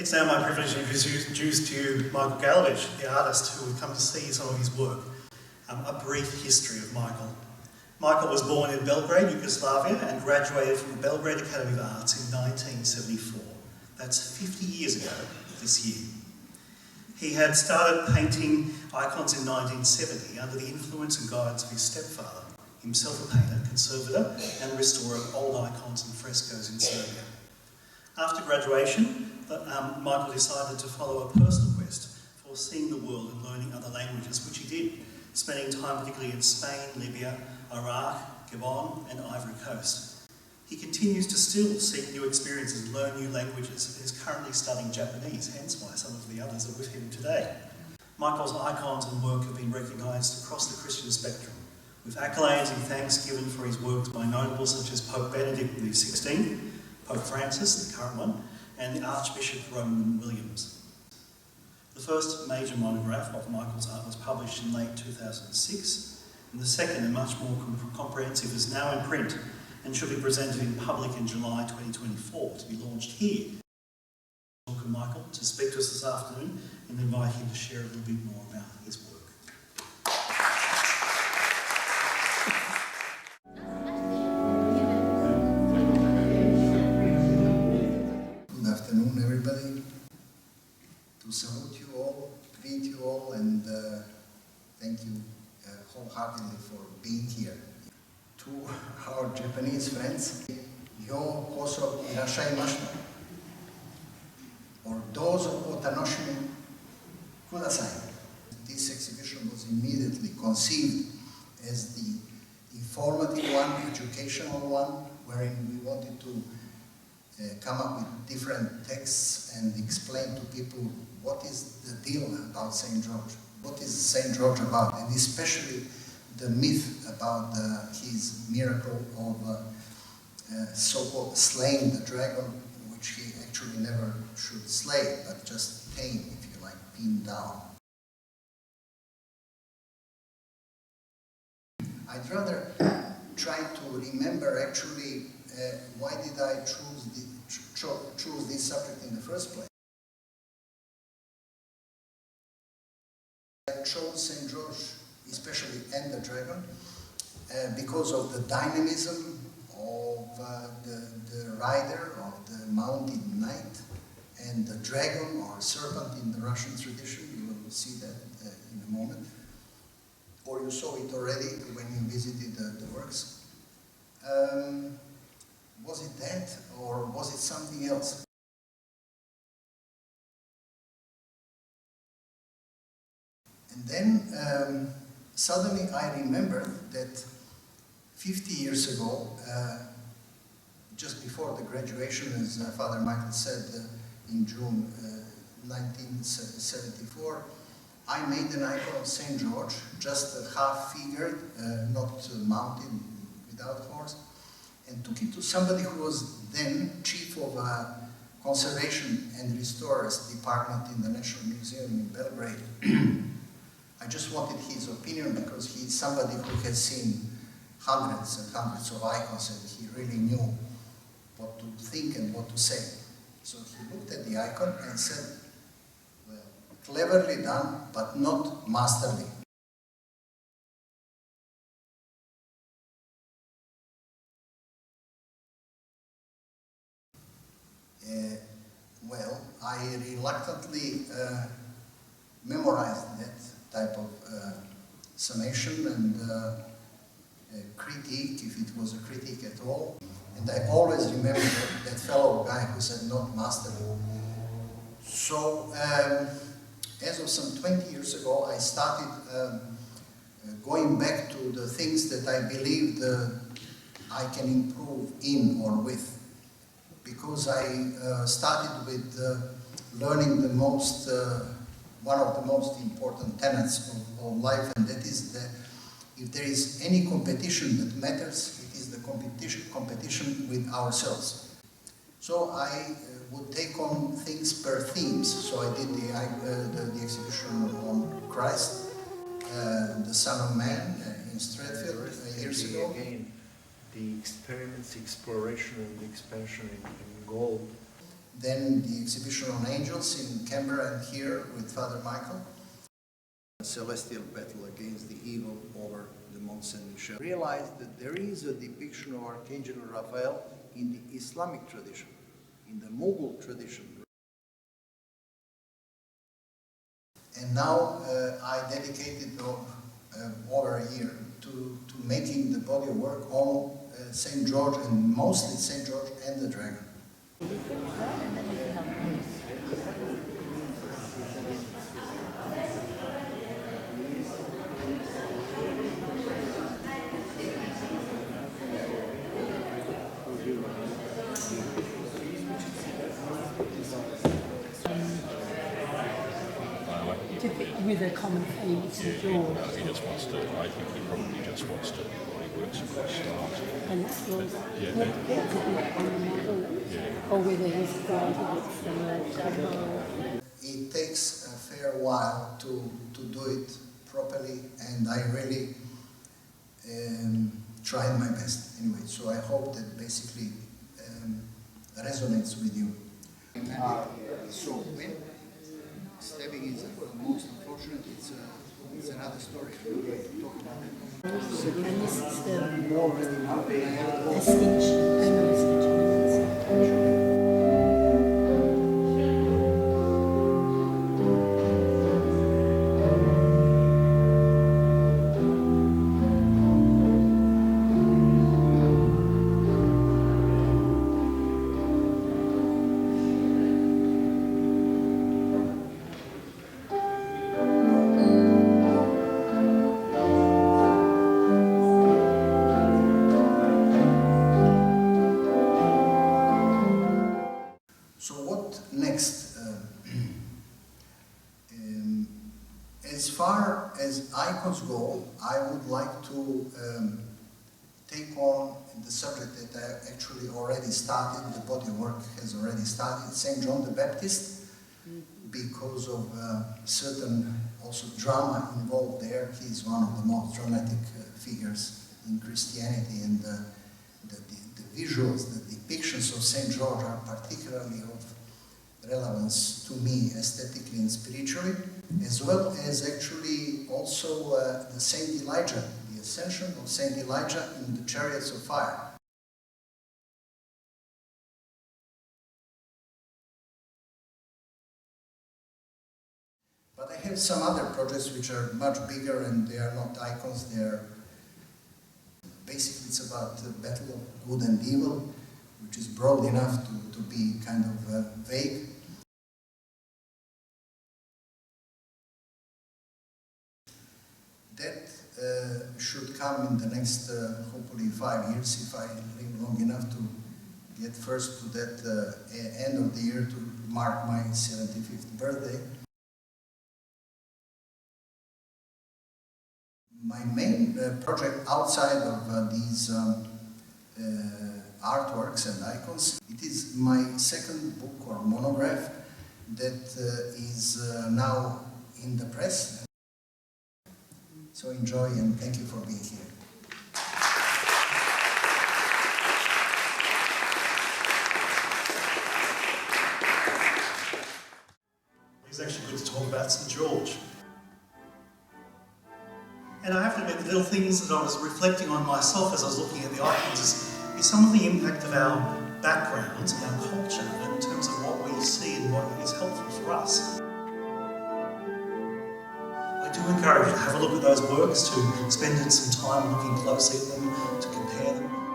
It's now my privilege to introduce to you Michael Galovic, the artist who will come to see some of his work. A brief history of Michael. Michael was born in Belgrade, Yugoslavia, and graduated from the Belgrade Academy of Arts in 1974. That's 50 years ago this year. He had started painting icons in 1970 under the influence and guidance of his stepfather, himself a painter, conservator and restorer of old icons and frescoes in Serbia. After graduation, Michael decided to follow a personal quest for seeing the world and learning other languages, which he did, spending time particularly in Spain, Libya, Iraq, Gabon and Ivory Coast. He continues to still seek new experiences and learn new languages and is currently studying Japanese, hence why some of the others are with him today. Michael's icons and work have been recognised across the Christian spectrum, with accolades and thanks given for his works by notables such as Pope Benedict XVI, Pope Francis, the current one, and the Archbishop Roman Williams. The first major monograph of Michael's art was published in late 2006, and the second and much more comprehensive is now in print and should be presented in public in July 2024 to be launched here. Welcome Michael to speak to us this afternoon and invite him to share a little bit more about his work. Good afternoon everybody. To salute you all, greet you all and thank you wholeheartedly for being here. To our Japanese friends, yo koso irashaimashita, or dozo o tanoshimi kudasai. This exhibition was immediately conceived as the informative one, educational one, wherein we wanted to come up with different texts and explain to people what is the deal about St. George, what is St. George about, and especially the myth about his miracle of so-called slaying the dragon, which he actually never should slay, but just tame, if you like, pin down. I'd rather try to remember actually why did I choose this subject in the first place. I chose St. George, especially and the dragon, because of the dynamism of the rider, of the mounted knight, and the dragon or serpent in the Russian tradition. You will see that in a moment. Or you saw it already when you visited the works. Was it that, or was it something else? And then suddenly I remembered that 50 years ago, just before the graduation, as Father Michael said, in June 1974, I made an icon of St. George, just half-figured, not mounted, without horse, and took it to somebody who was then chief of conservation and restorers department in the National Museum in Belgrade. I just wanted his opinion because he's somebody who has seen hundreds and hundreds of icons and he really knew what to think and what to say. So he looked at the icon and said, well, cleverly done, but not masterly. Well, I reluctantly memorized that type of summation and critique, if it was a critique at all. And I always remember that fellow guy who said not masterly. So, as of some 20 years ago, I started going back to the things that I believed I can improve in or with. Because I started with learning the most, one of the most important tenets of life, and that is that if there is any competition that matters, it is the competition with ourselves. So I would take on things per themes. So I did the exhibition on Christ, the Son of Man in Stratfield years ago. Again, the experiments, exploration and expansion in gold. Then the exhibition on angels in Canberra and here with Father Michael. A celestial battle against the evil over the Mont Saint-Michel. Realized that there is a depiction of Archangel Raphael in the Islamic tradition, in the Mughal tradition. And now I dedicated over a year to making the body of work on St. George, and mostly St. George and the Dragon. With a common theme, St George. He just wants to, I think he probably just wants to, he works across stars. And that's yours. Yeah. What is it on the model? Yeah. Or whether he's created it from a double. It takes a fair while to do it properly, and I really tried my best anyway, so I hope that basically resonates with you. So when stabbing is most unfortunate, it's another story. I'm not going to talk about it. And this is the stitch. So what next? As far as icons go, I would like to take on the subject that I actually already started, the body of work has already started, St. John the Baptist, because of certain also drama involved there. He's one of the most dramatic figures in Christianity, and the visuals, the depictions of St. George are particularly of relevance to me aesthetically and spiritually, as well as actually also the Saint Elijah, the ascension of Saint Elijah in the chariots of fire. But I have some other projects which are much bigger, and they are not icons, they are basically, it's about the battle of good and evil, which is broad enough to be kind of vague. That should come in the next, hopefully 5 years, if I live long enough to get first to that end of the year to mark my 75th birthday. My main project outside of these artworks and icons, it is my second book or monograph that is now in the press. So enjoy, and thank you for being here. It's actually good to talk about St George. And I have to admit, the little things that I was reflecting on myself as I was looking at the icons is some of the impact of our backgrounds and our culture in terms of what we see and what is helpful for us. I do encourage you to have a look at those works, to spend some time looking closely at them, to compare them.